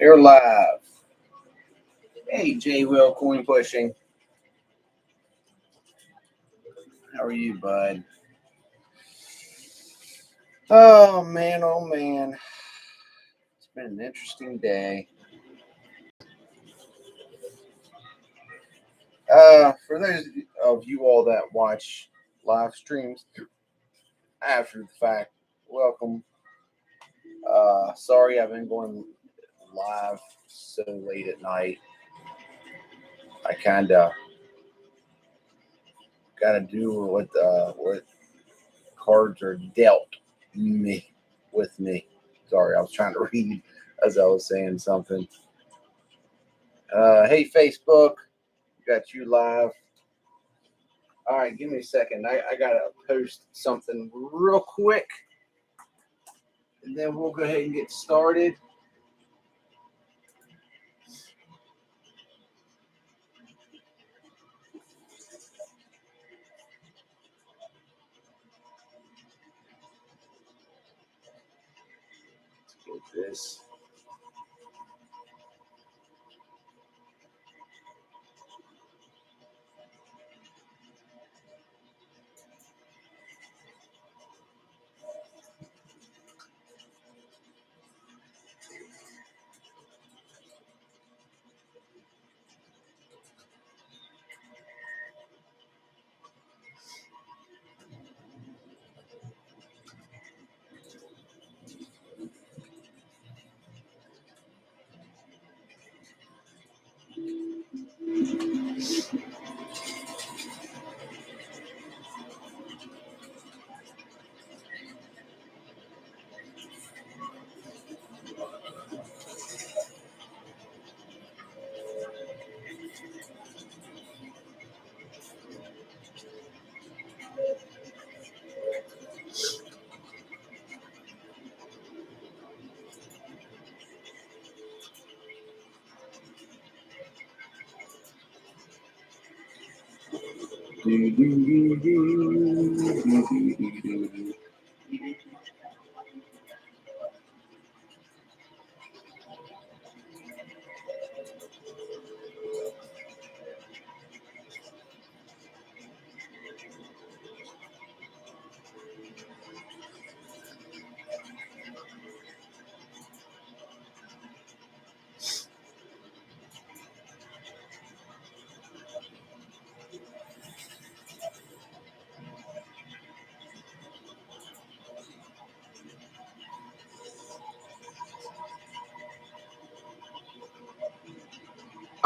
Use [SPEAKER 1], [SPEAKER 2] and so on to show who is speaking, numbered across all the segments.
[SPEAKER 1] They're live. Hey, J Will Coin Pushing. How are you, bud? Oh man, it's been an interesting day. For those of you all that watch live streams after the fact, welcome. Sorry I've been going live so late at night. I kind of got to do what cards are dealt with me. Sorry, I was trying to read as I was saying something. Hey, Facebook, got you live. All right, give me a second. I got to post something real quick, and then we'll go ahead and get started. Let's get this.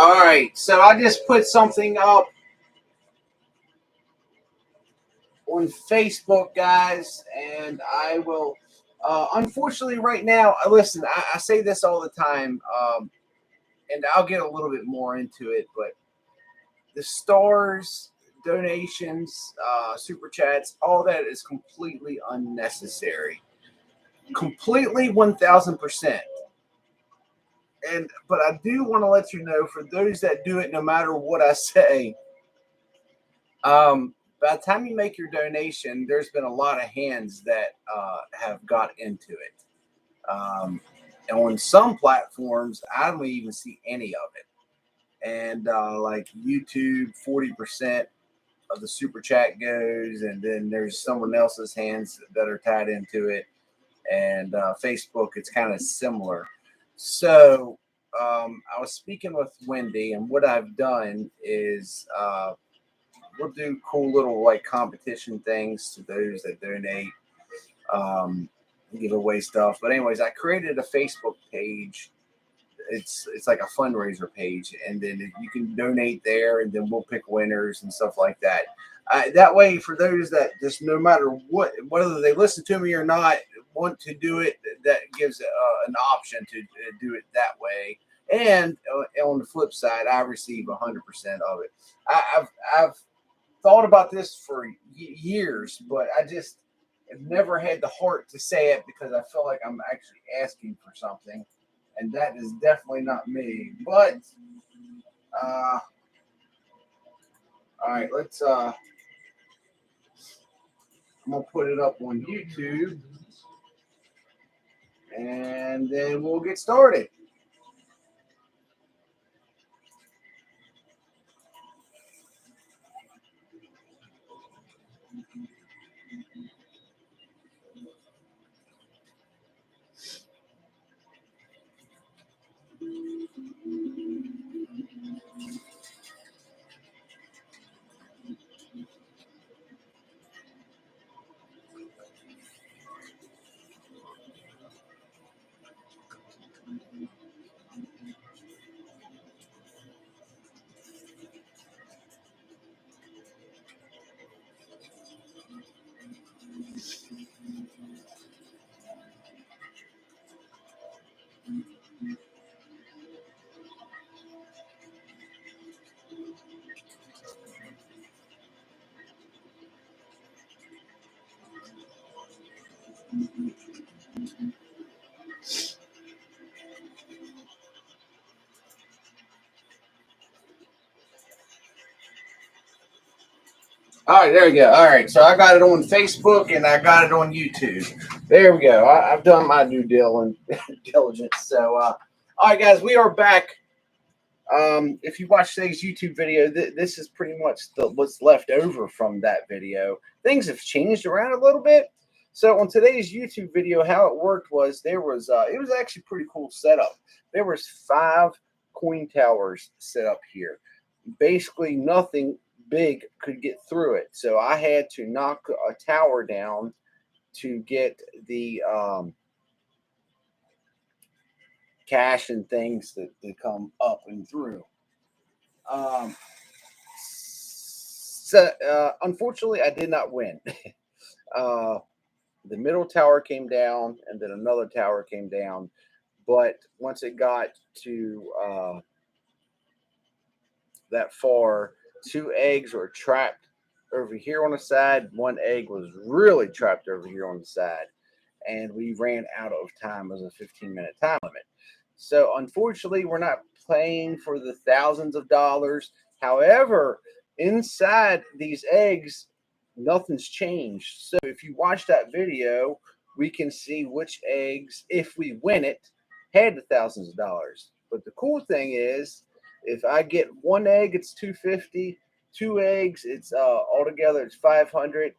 [SPEAKER 1] All right, so I just put something up on Facebook, guys, and I will. Unfortunately, right now, listen. I say this all the time, and I'll get a little bit more into it, but the stars, donations, super chats, all that is completely unnecessary. Completely 1,000%. But I do want to let you know, for those that do it, no matter what I say, by the time you make your donation, there's been a lot of hands that have got into it. And on some platforms, I don't even see any of it. And like YouTube, 40% of the super chat goes, and then there's someone else's hands that are tied into it. And Facebook, it's kind of similar. So I was speaking with Wendy, and what I've done is we'll do cool little like competition things to those that donate, give away stuff. But anyways, I created a Facebook page. It's like a fundraiser page, and then you can donate there, and then we'll pick winners and stuff like that. That way, for those that just no matter what, whether they listen to me or not, want to do it, that gives an option to do it that way. And on the flip side, I receive 100% of it. I've thought about this for years, but I just have never had the heart to say it because I feel like I'm actually asking for something, and that is definitely not me. But all right, let's I'm gonna put it up on YouTube, and then we'll get started. All right, there we go. All right, so I got it on Facebook and I got it on YouTube. There we go. I've done my due diligence. So, all right, guys, we are back. If you watch today's YouTube video, this is pretty much what's left over from that video. Things have changed around a little bit. So on today's YouTube video, how it worked was there was it was actually pretty cool setup. There was 5 coin towers set up here. Basically, nothing big could get through it. So I had to knock a tower down to get the cash and things that come up and through. Unfortunately, I did not win. The middle tower came down, and then another tower came down. But once it got to that far, 2 eggs were trapped over here on the side. 1 egg was really trapped over here on the side. And we ran out of time. It was a 15-minute time limit. So unfortunately, we're not playing for the thousands of dollars. However, inside these eggs, nothing's changed. So if you watch that video, we can see which eggs, if we win it, had the thousands of dollars. But the cool thing is, if I get 1 egg, it's $250. 2 eggs, it's altogether it's $500.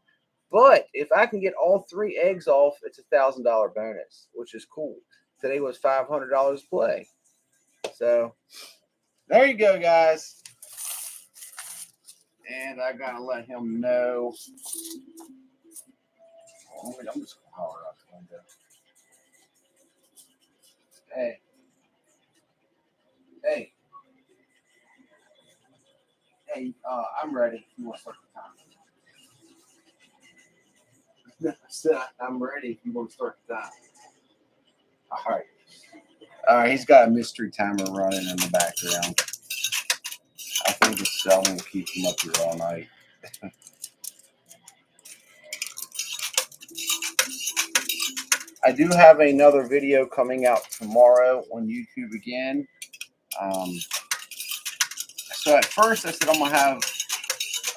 [SPEAKER 1] But if I can get all 3 eggs off, it's $1,000 bonus, which is cool. Today was $500 play. So there you go, guys. And I gotta let him know. I'm just gonna holler out the window. Hey. Hey. Hey, I'm ready. You want to start the time? I said I'm ready if you want to start the time. All right. All right, he's got a mystery timer running in the background. I think it's going to keep him up here all night. I do have another video coming out tomorrow on YouTube again. So at first I said I'm going to have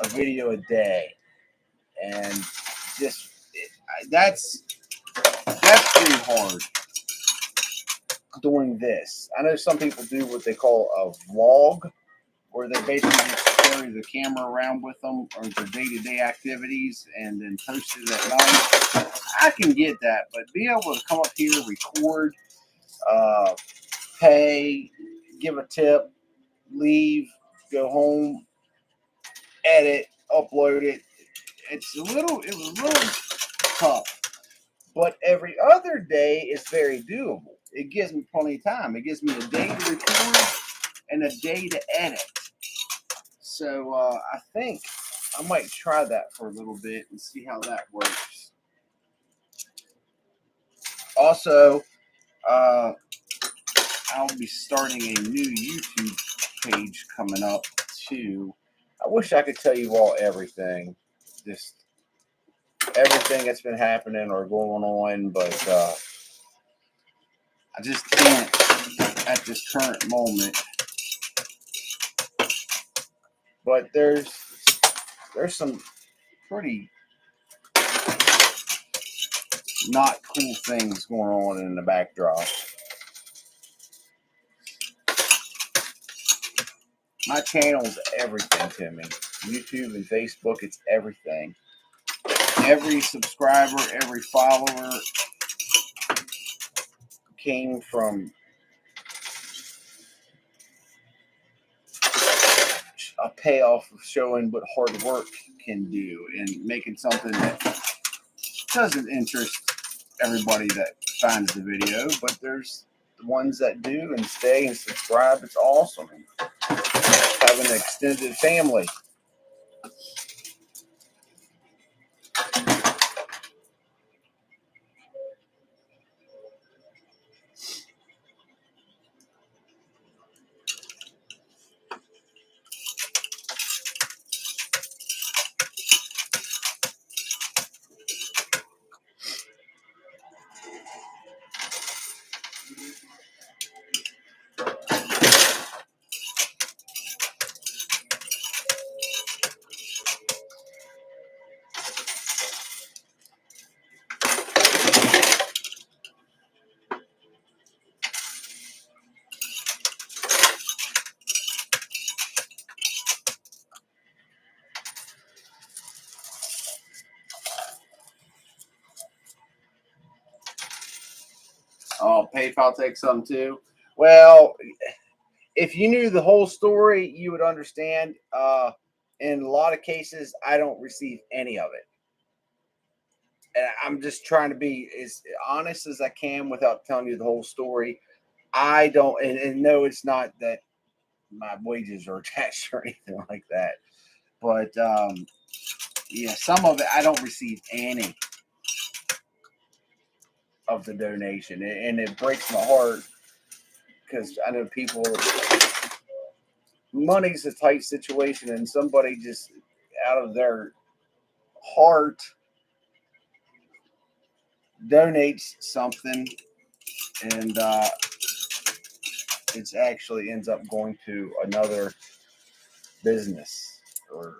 [SPEAKER 1] a video a day. And just that's pretty hard doing this. I know some people do what they call a vlog, where they basically just carry the camera around with them or their day-to-day activities and then post it at night. I can get that, but being able to come up here, record, pay, give a tip, leave, go home, edit, upload it, it was a little tough. But every other day is very doable. It gives me plenty of time. It gives me a day to record and a day to edit. So I think I might try that for a little bit and see how that works. Also, I'll be starting a new YouTube page coming up too. I wish I could tell you all everything. Just everything that's been happening or going on, but I just can't at this current moment. But there's some pretty not cool things going on in the backdrop. My channel is everything to me. YouTube and Facebook, it's everything. Every subscriber, every follower came from a payoff of showing what hard work can do and making something that doesn't interest everybody that finds the video, but there's the ones that do and stay and subscribe. It's awesome. Having an extended family. Oh, PayPal takes some too. Well, if you knew the whole story, you would understand. In a lot of cases, I don't receive any of it. And I'm just trying to be as honest as I can without telling you the whole story. I don't, and no, it's not that my wages are attached or anything like that. But yeah, some of it I don't receive any of the donation, and it breaks my heart because I know people. Money's a tight situation, and somebody just out of their heart donates something, and it actually ends up going to another business or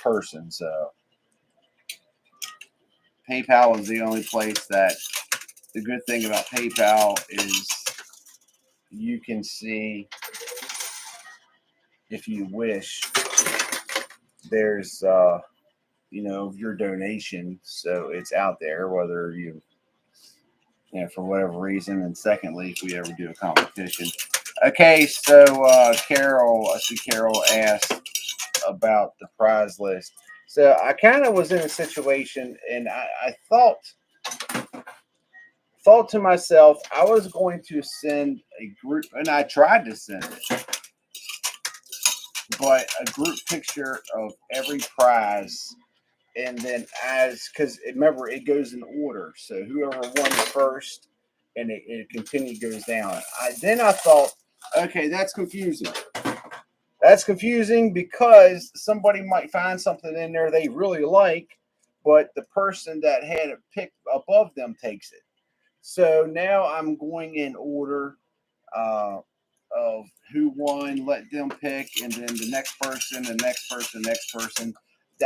[SPEAKER 1] person. So PayPal is the only place that the good thing about PayPal is you can see, if you wish, there's your donation, so it's out there whether for whatever reason. And secondly, if we ever do a competition. Okay, so Carol, I see Carol asked about the prize list. So I kind of was in a situation, and I thought to myself, I was going to send a group, and I tried to send it, but a group picture of every prize, and then because remember, it goes in order, so whoever won first, and it continually goes down. Then I thought, okay, that's confusing. That's confusing because somebody might find something in there they really like, but the person that had it picked above them takes it. So now I'm going in order of who won, let them pick, and then the next person, the next person, next person.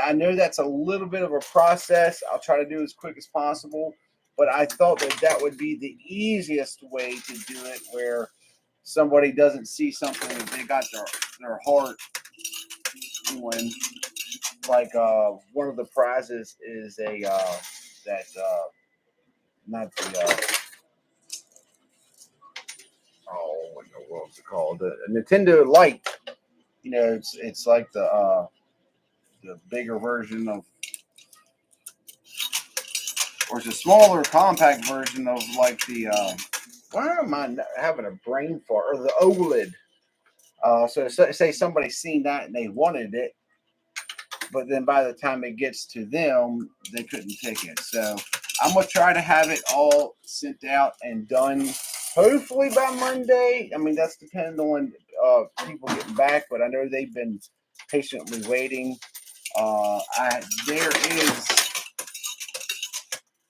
[SPEAKER 1] I know that's a little bit of a process. I'll try to do it as quick as possible, but I thought that would be the easiest way to do it, where somebody doesn't see something that they got their heart doing. Like one of the prizes is a that not the what was it called? The Nintendo Lite. It's like the bigger version of, or it's a smaller compact version of like the why am I having a brain fart, or the OLED. So say somebody's seen that and they wanted it, but then by the time it gets to them, they couldn't pick it. So I'm gonna try to have it all sent out and done, hopefully by Monday. I mean, that's depending on people getting back, but I know they've been patiently waiting. There is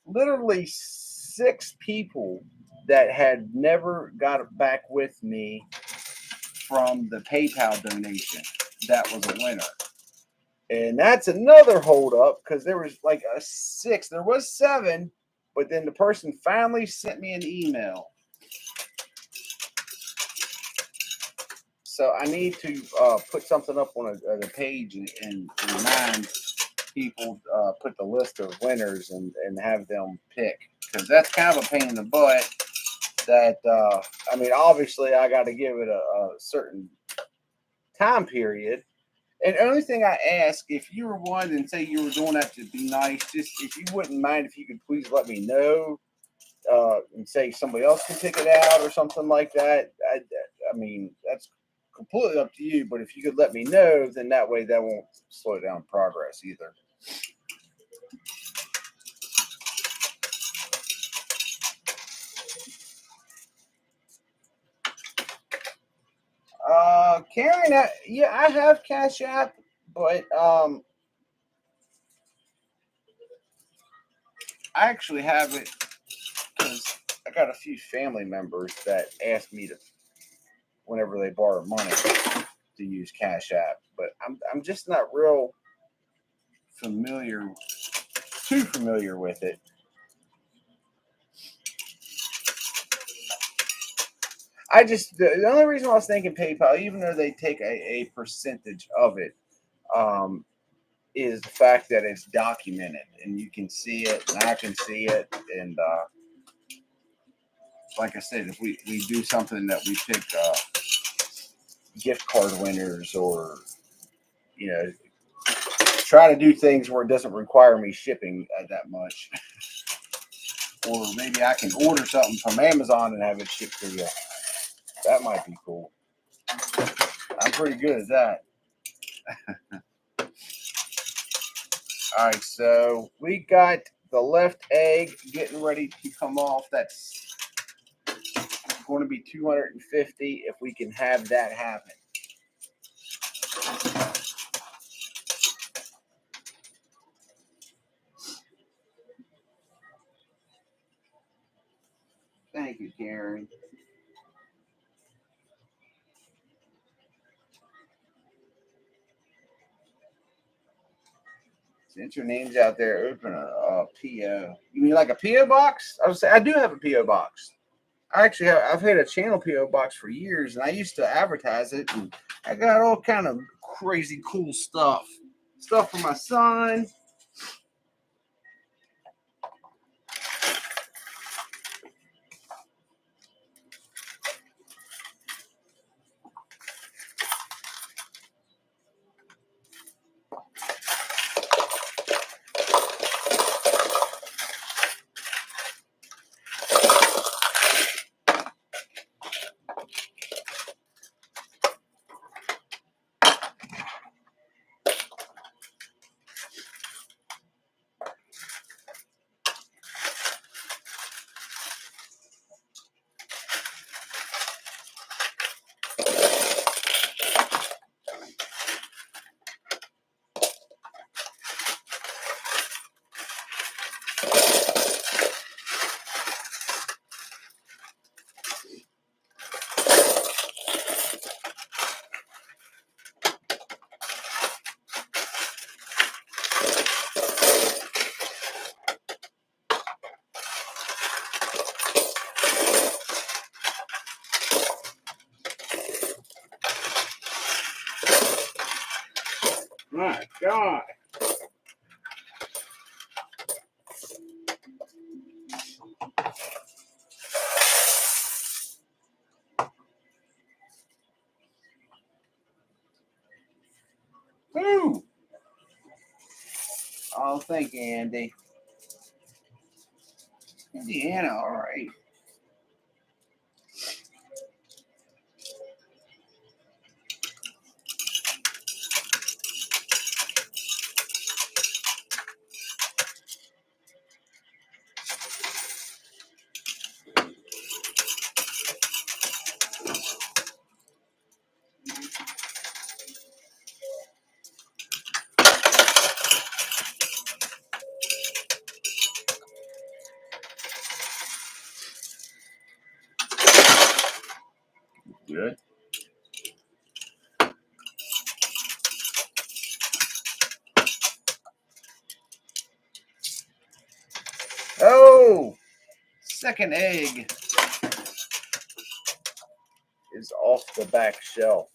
[SPEAKER 1] literally 6 people that had never got back with me from the PayPal donation that was a winner. And that's another hold up, because there was like a 6, there was 7, but then the person finally sent me an email. So I need to put something up on the page and remind people, put the list of winners and have them pick, because that's kind of a pain in the butt. That I mean, obviously I got to give it a certain time period. And the only thing I ask, if you were one and say you were doing that to be nice, just if you wouldn't mind, if you could please let me know, and say somebody else can pick it out or something like that. I mean, that's completely up to you. But if you could let me know, then that way that won't slow down progress either. Karen, yeah, I have Cash App, but I actually have it because I got a few family members that ask me to, whenever they borrow money, to use Cash App. But I'm just not real too familiar with it. The only reason I was thinking PayPal, even though they take a percentage of it, um, is the fact that it's documented and you can see it, and I can see it, and like I said, if we do something that we pick gift card winners, or try to do things where it doesn't require me shipping that much, or maybe I can order something from Amazon and have it shipped to you. That might be cool. I'm pretty good at that. All right, so we got the left egg getting ready to come off. That's going to be 250 if we can have that happen. Thank you, Karen. Since your name's out there, open a PO. You mean like a PO box? I would say I do have a PO box. I've had a channel PO box for years, and I used to advertise it, and I got all kind of crazy cool stuff for my son. My God. Woo! Oh, thank you, Andy. Indiana, all right. Good. Oh, second egg is off the back shelf.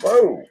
[SPEAKER 1] Whoa.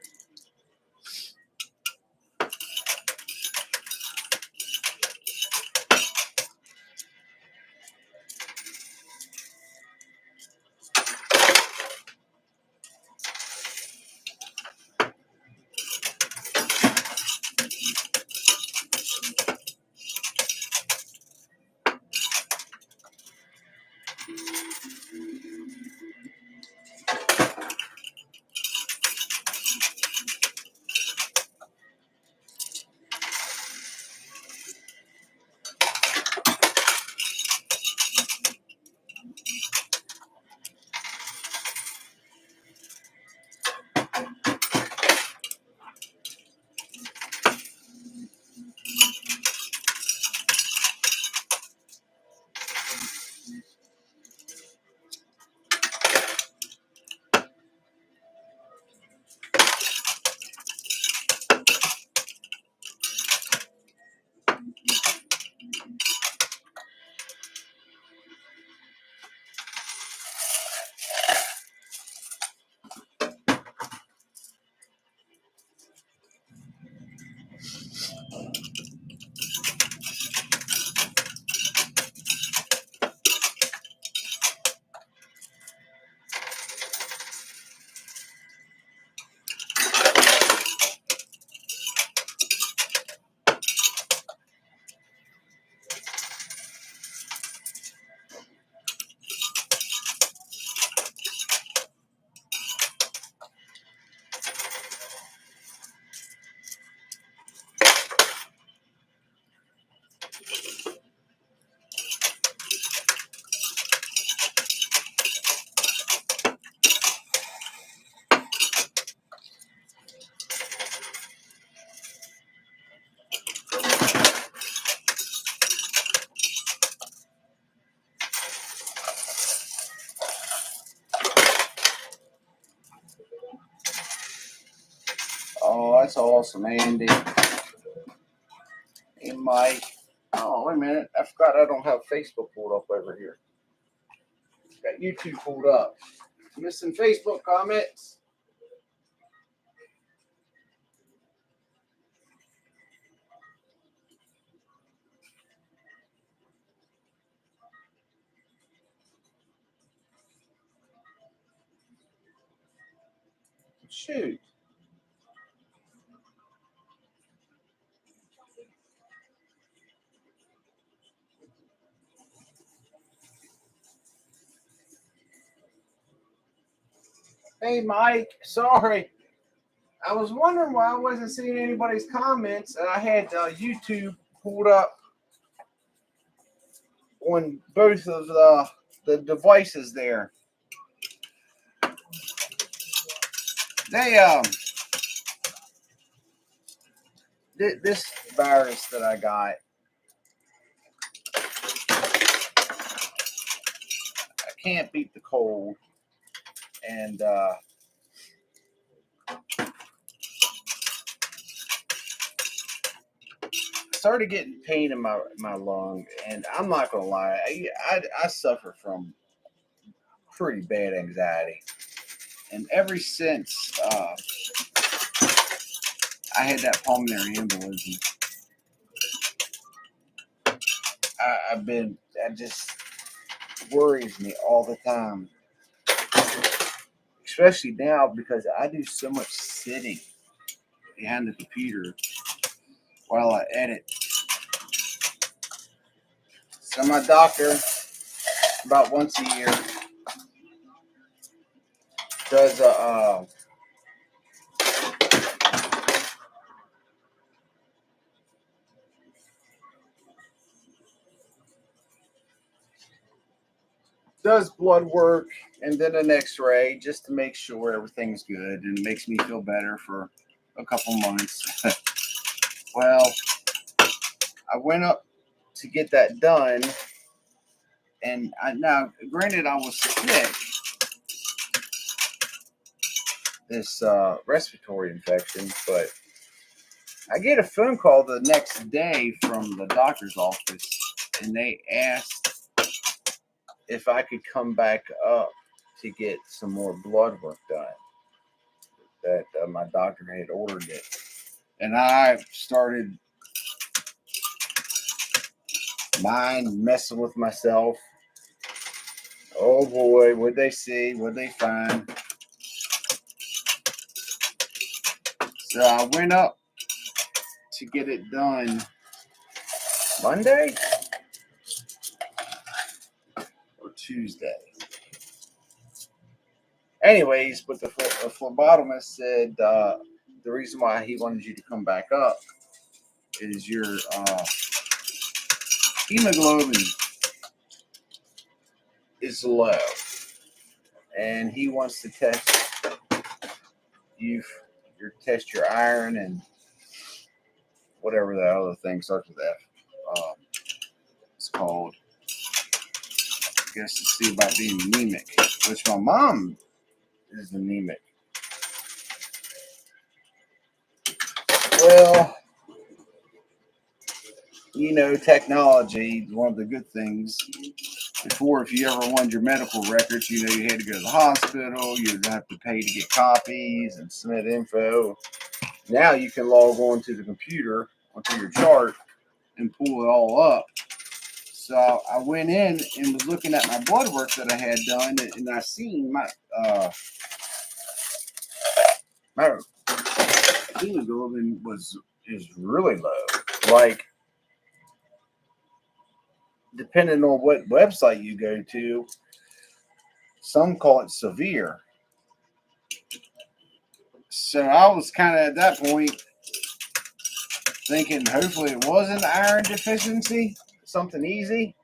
[SPEAKER 1] Oh, that's awesome, Andy. Hey, Mike. Oh, wait a minute. I forgot I don't have Facebook pulled up over here. Got YouTube pulled up. Missing Facebook comments. Shoot. Hey, Mike. Sorry. I was wondering why I wasn't seeing anybody's comments, and I had YouTube pulled up on both of the devices there. They this virus that I got, I can't beat the cold, and I started getting pain in my lung, and I'm not gonna lie, I suffer from pretty bad anxiety, and ever since I had that pulmonary embolism, that just worries me all the time, especially now because I do so much sitting behind the computer while I edit. So my doctor, about once a year, does does blood work and then an x-ray just to make sure everything's good, and it makes me feel better for a couple months. Well, I went up to get that done, and now granted I was sick, this respiratory infection, but I get a phone call the next day from the doctor's office, and they asked if I could come back up to get some more blood work done. That my doctor had ordered it, and I started messing with myself. Oh boy, what'd they see? What'd they find? So I went up to get it done Monday or Tuesday. Anyways, but the phlebotomist said the reason why he wanted you to come back up is your hemoglobin is low, and he wants to test your iron and whatever that other thing starts with F. It's called, I guess, to see about being anemic, which my mom is anemic. Well, you know, technology, one of the good things. Before, if you ever wanted your medical records, you know, you had to go to the hospital, you'd have to pay to get copies and submit info. Now you can log on to the computer, onto your chart, and pull it all up. So I went in and was looking at my blood work that I had done, and I seen my hemoglobin is really low. Like, depending on what website you go to, some call it severe. So I was kind of at that point thinking hopefully it wasn't iron deficiency, something easy.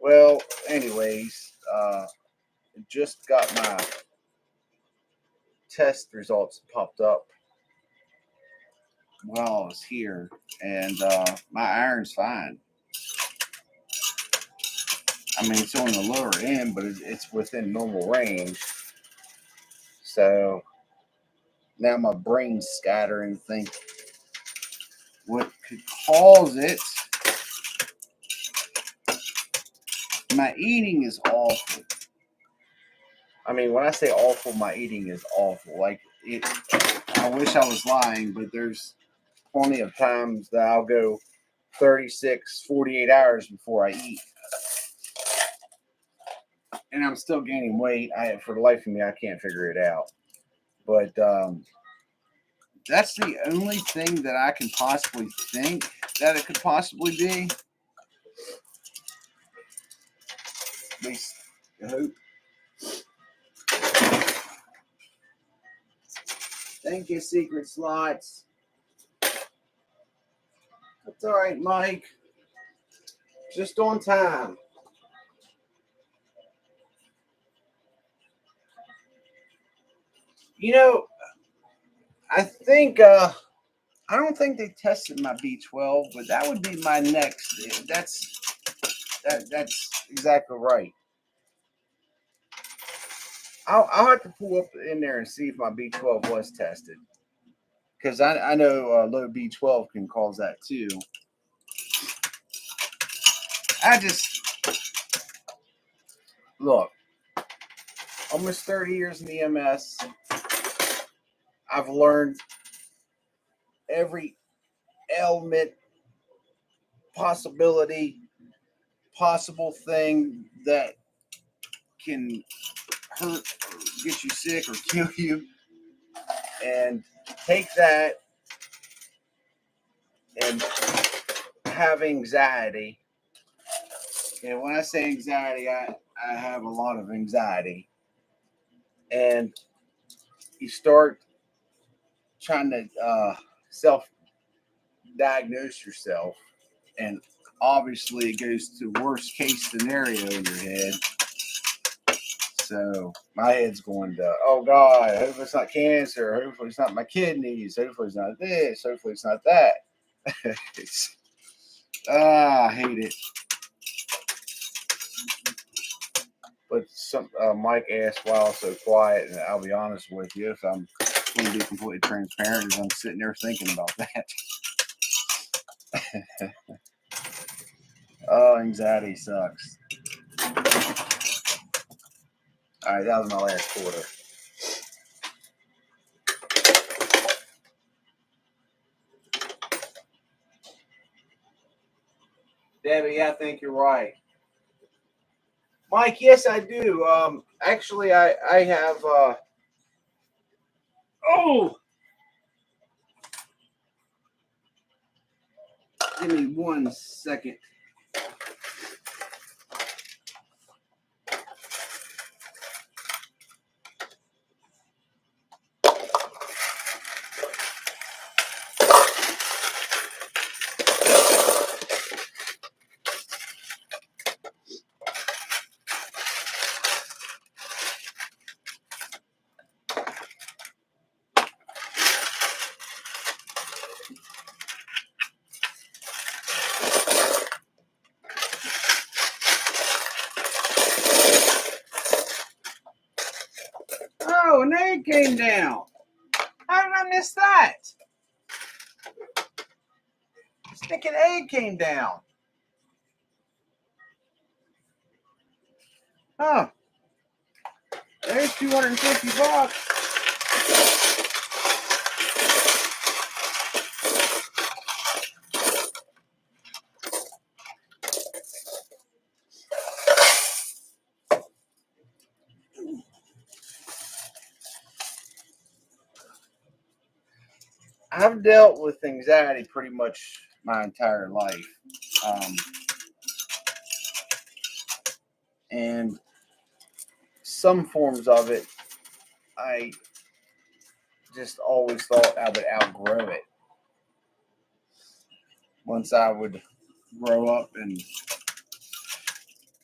[SPEAKER 1] Well, anyways, just got my test results popped up while I was here, and my iron's fine. I mean, it's on the lower end, but it's within normal range. So now my brain's scattering, think what could cause it. My eating is awful. I mean, when I say awful, my eating is awful. Like, I wish I was lying, but there's plenty of times that I'll go 36, 48 hours before I eat. And I'm still gaining weight. For the life of me, I can't figure it out. But that's the only thing that I can possibly think that it could possibly be. At least I hope. Thank you, Secret Slots. That's all right, Mike. Just on time. You know, I think I don't think they tested my B12, but that would be my next. That's exactly right. I'll have to pull up in there and see if my B12 was tested, because I know low B12 can cause that too. I just look, almost 30 years in EMS. I've learned every ailment, possible thing that can hurt, or get you sick, or kill you, and take that and have anxiety. And when I say anxiety, I have a lot of anxiety. And you start trying to self-diagnose yourself, and obviously it goes to worst case scenario in your head. So my head's going to, oh God, hopefully it's not cancer. Hopefully it's not my kidneys. Hopefully it's not this. Hopefully it's not that. I hate it. But Mike asked why I was so quiet, and I'll be honest with you, if I'm going to be completely transparent, is I'm sitting there thinking about that. Oh, anxiety sucks. All right, that was my last quarter. Debbie, I think you're right. Mike, yes, I do. Actually, I have. Oh, give me 1 second. Oh, an egg came down. How did I miss that? Stinking egg came down. Huh. There's 250 bucks. I've dealt with anxiety pretty much my entire life. And some forms of it, I just always thought I would outgrow it. Once I would grow up and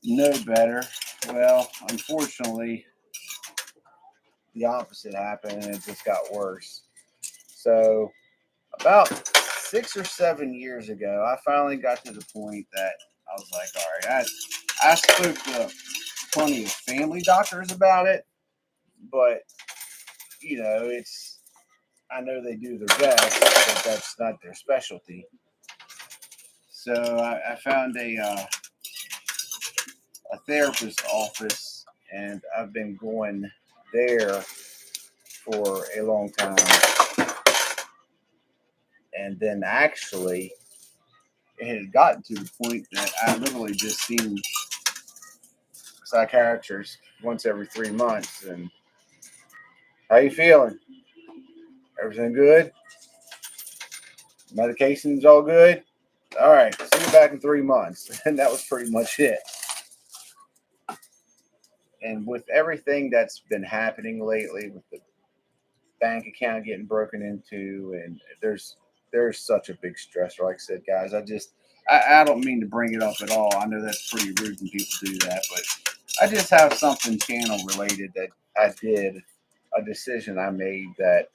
[SPEAKER 1] know better, well, unfortunately, the opposite happened and it just got worse. So, about 6 or 7 years ago, I finally got to the point that I was like, all right, I spoke to plenty of family doctors about it, but, you know, I know they do their best, but that's not their specialty. So I found a therapist's office, and I've been going there for a long time. And then actually, it had gotten to the point that I literally just seen psychiatrists once every 3 months. And how you feeling? Everything good? Medication's all good? All right, see you back in 3 months. And that was pretty much it. And with everything that's been happening lately, with the bank account getting broken into, and there's such a big stressor. Like I said, guys, I don't mean to bring it up at all. I know that's pretty rude when people do that, but I just have something channel related that I did, a decision I made that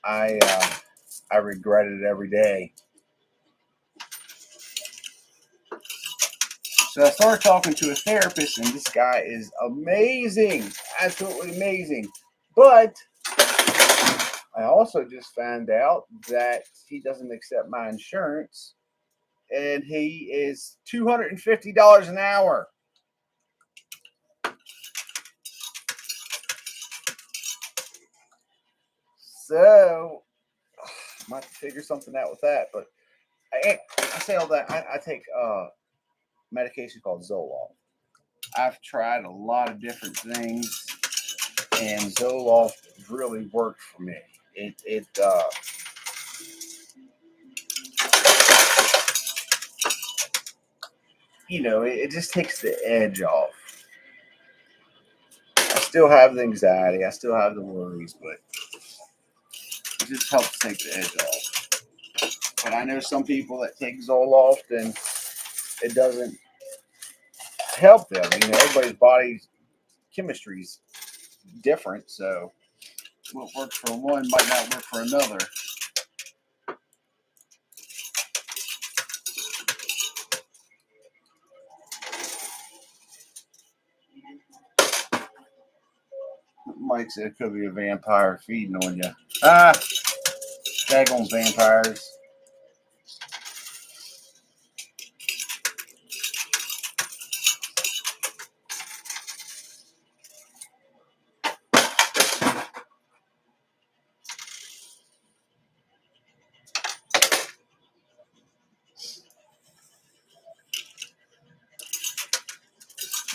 [SPEAKER 1] I regretted every day. So I started talking to a therapist, and this guy is amazing, absolutely amazing. But I also just found out that he doesn't accept my insurance, and he is $250 an hour. So I might figure something out with that. But I say all that. I take medication called Zoloft. I've tried a lot of different things, and Zoloft really worked for me. It you know, it just takes the edge off. I still have the anxiety, I still have the worries, but it just helps take the edge off. But I know some people that take Zoloft and it doesn't help them. You know, everybody's body's chemistry is different, so what works for one might not work for another. Mike said it could be a vampire feeding on you. Ah, Daggone vampires.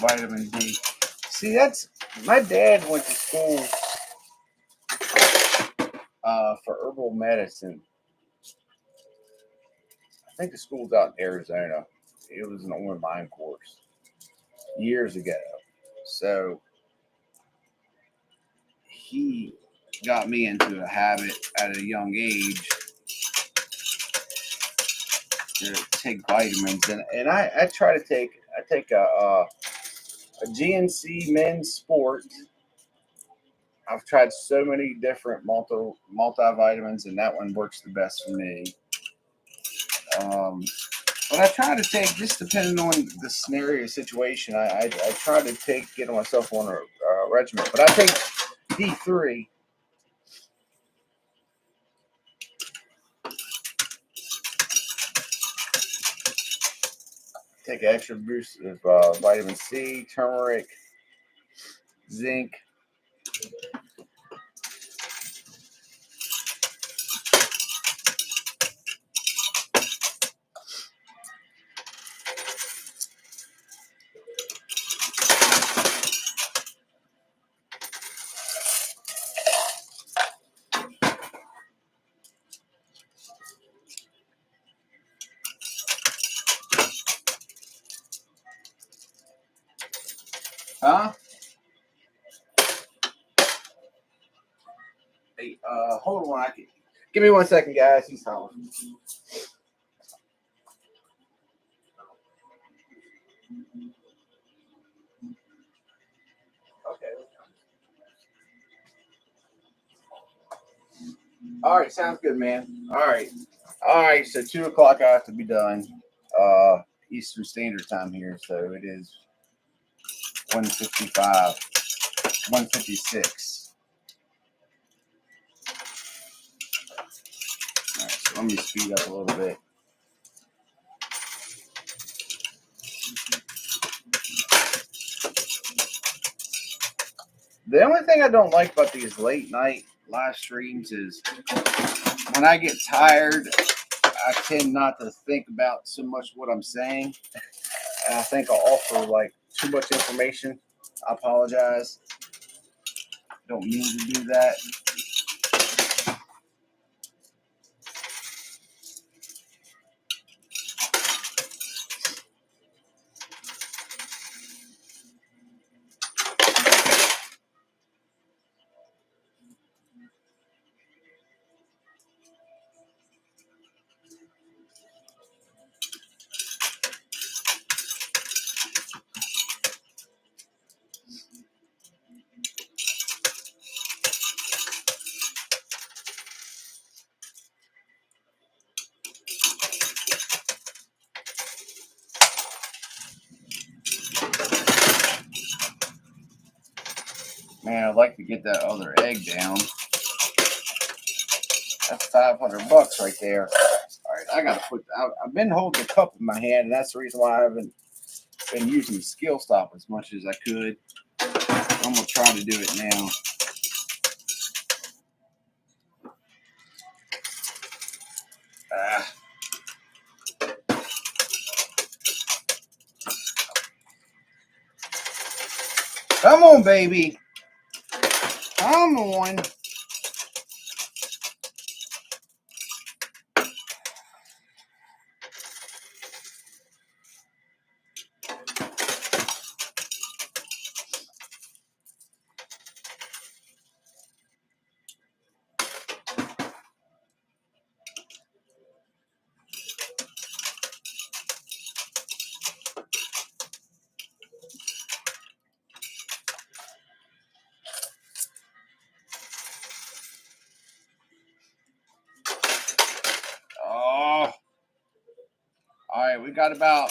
[SPEAKER 1] Vitamin D. See, that's my dad went to school for herbal medicine. I think the school's out in Arizona. It was an online course years ago. So he got me into a habit at a young age to take vitamins, and I try to take a GNC men's sport. I've tried so many different multivitamins, and that one works the best for me. But I try to take, just depending on the scenario situation, I try to get myself on a regimen. But I take D3. Take an extra boost of vitamin C, turmeric, zinc. Huh? Hey, hold on. Give me 1 second, guys. He's hollering. Okay. All right, sounds good, man. All right. So 2 o'clock, I have to be done. Eastern Standard Time here, so it is 1:55, 1:56. All right, so let me speed up a little bit. The only thing I don't like about these late night live streams is when I get tired, I tend not to think about so much what I'm saying. And I think I'll offer like too much information. I apologize. Don't mean to do that. Man, I'd like to get that other egg down. That's $500 right there. All right, I gotta put. I've been holding the cup in my hand, and that's the reason why I haven't been using the skill stop as much as I could. I'm gonna try to do it now. Come on, baby. Come on. Oh. All right, we got about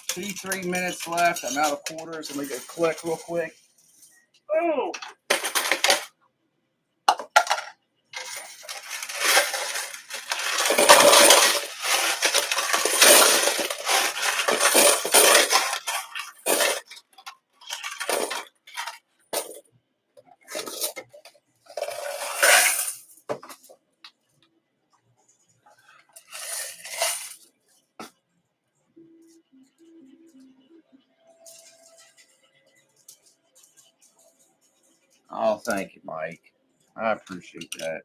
[SPEAKER 1] 2-3 minutes left. I'm out of quarters. Let me get click real quick. Oh. thank you, Mike. I appreciate that.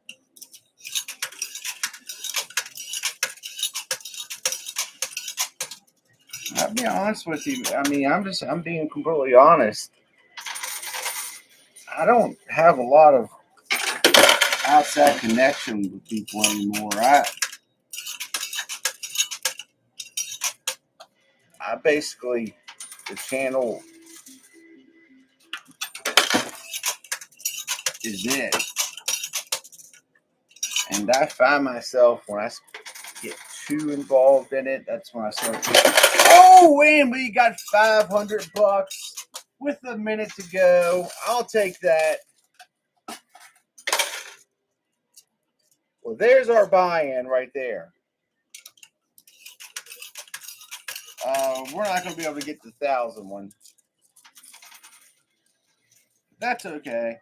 [SPEAKER 1] I'll be honest with you. I mean, I'm being completely honest. I don't have a lot of outside connection with people anymore. I basically, the channel is it. And I find myself, when I get too involved in it, that's when I start thinking, oh, and we got $500 with a minute to go. I'll take that. Well, there's our buy-in right there. We're not going to be able to get the 1,000 one. That's okay.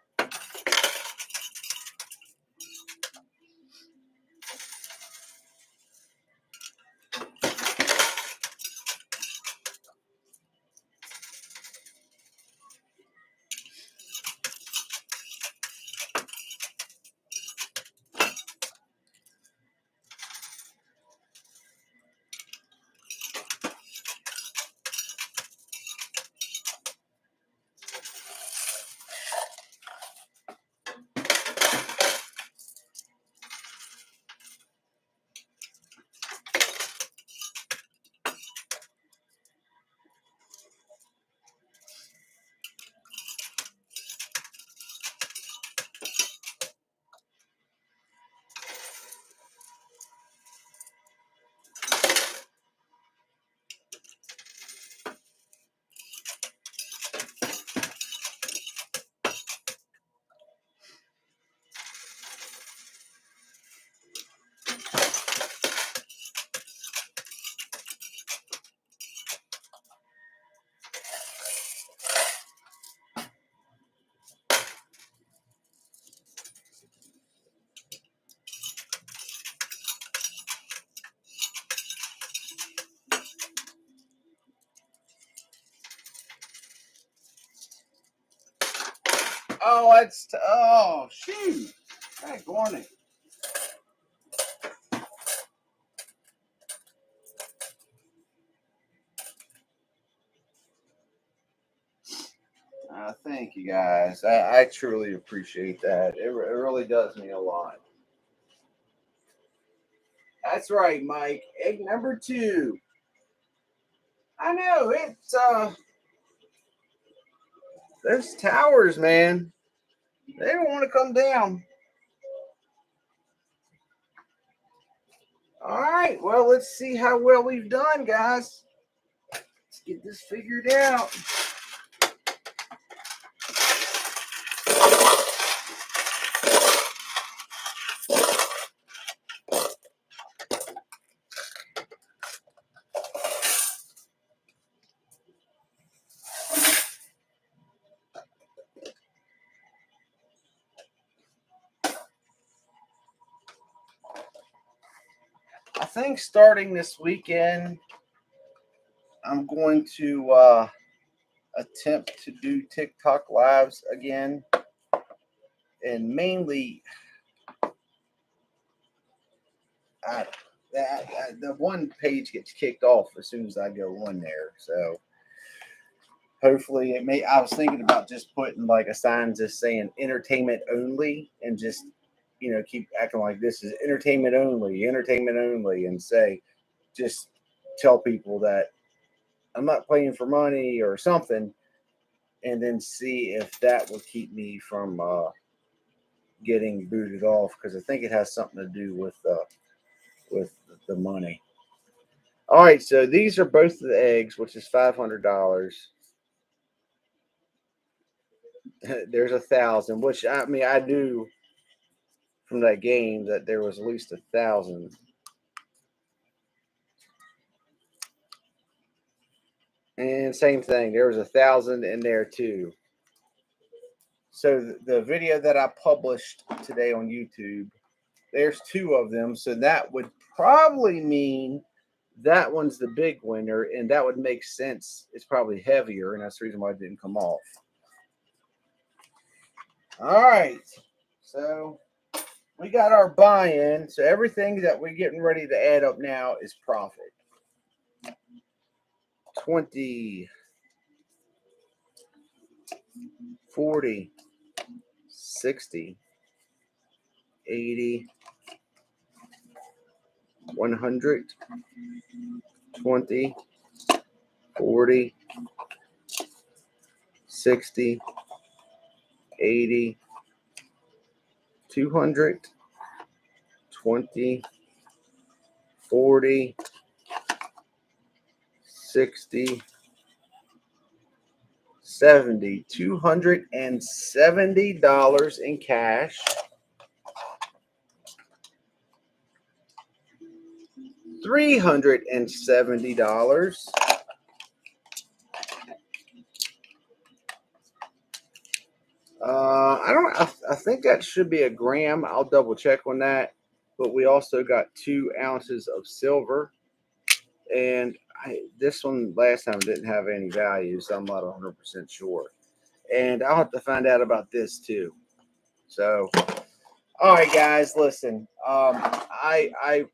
[SPEAKER 1] Oh, shoot. That Gornick. Thank you, guys. I truly appreciate that. It really does mean a lot. That's right, Mike. Egg number 2. I know, it's, those towers, man. They don't want to come down. All right, well, let's see how well we've done, guys. Let's get this figured out. I think starting this weekend, I'm going to attempt to do TikTok lives again. And mainly, the one page gets kicked off as soon as I go on there. So hopefully it may. I was thinking about just putting like a sign just saying entertainment only, and just keep acting like this is entertainment only, and say, just tell people that I'm not playing for money or something, and then see if that will keep me from getting booted off, because I think it has something to do with the money. All right, so these are both the eggs, which is $500. There's 1,000, which I mean I knew from that game that there was at least 1,000. And same thing, there was 1,000 in there too. So the video that I published today on YouTube, there's 2 of them. So that would probably mean that one's the big winner, and that would make sense. It's probably heavier, and that's the reason why it didn't come off. All right. So we got our buy-in. So everything that we're getting ready to add up now is profit. 20, 40, 60, 80, 100, 20, 40, 60, 80, 200, 20, 40, 60, 70, $270 in cash. $370. I think that should be a gram. I'll double check on that. But we also got 2 ounces of silver. And this one last time didn't have any value, so I'm not 100% sure. And I'll have to find out about this too. So, all right, guys, listen. I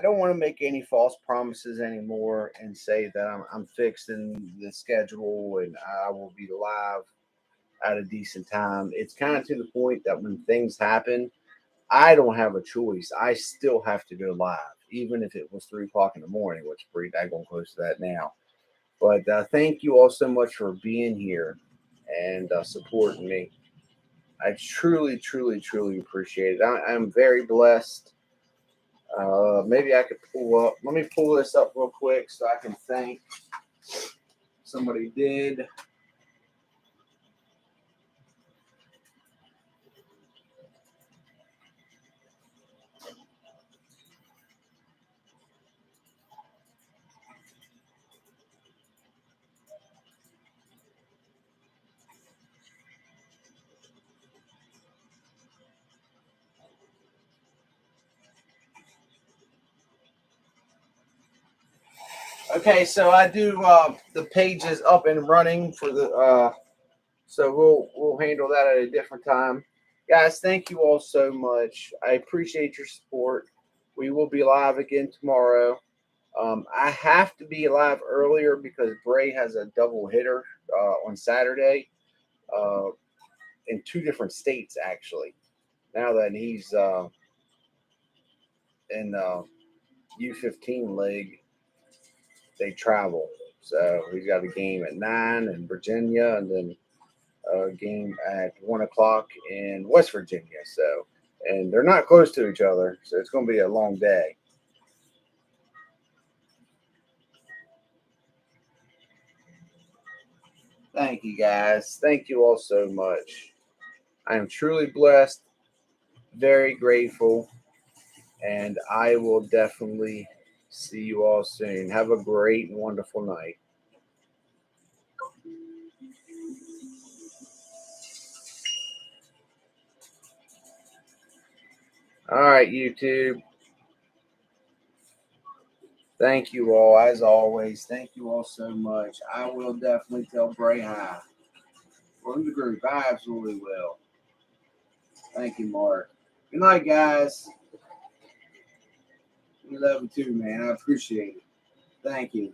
[SPEAKER 1] don't want to make any false promises anymore and say that I'm fixing the schedule and I will be live at a decent time. It's kind of to the point that when things happen, I don't have a choice. I still have to go live, even if it was 3 o'clock in the morning, which is pretty daggone close to that now. But thank you all so much for being here and supporting me. I truly, truly, truly appreciate it. I'm very blessed. Maybe I could pull up. Let me pull this up real quick so I can thank somebody did. Okay, so I do the pages up and running for the so we'll handle that at a different time. Guys, thank you all so much. I appreciate your support. We will be live again tomorrow. I have to be live earlier because Bray has a double hitter on Saturday in 2 different states, actually. Now that he's in U15 league, they travel. So he's got a game at 9 in Virginia and then a game at 1 o'clock in West Virginia. So, and they're not close to each other. So it's going to be a long day. Thank you, guys. Thank you all so much. I am truly blessed, very grateful, and I will definitely see you all soon. Have a great and wonderful night. All right, YouTube. Thank you all, as always. Thank you all so much. I will definitely tell Bray hi. Or the group. I absolutely will. Thank you, Mark. Good night, guys. We love you too, man. I appreciate it. Thank you.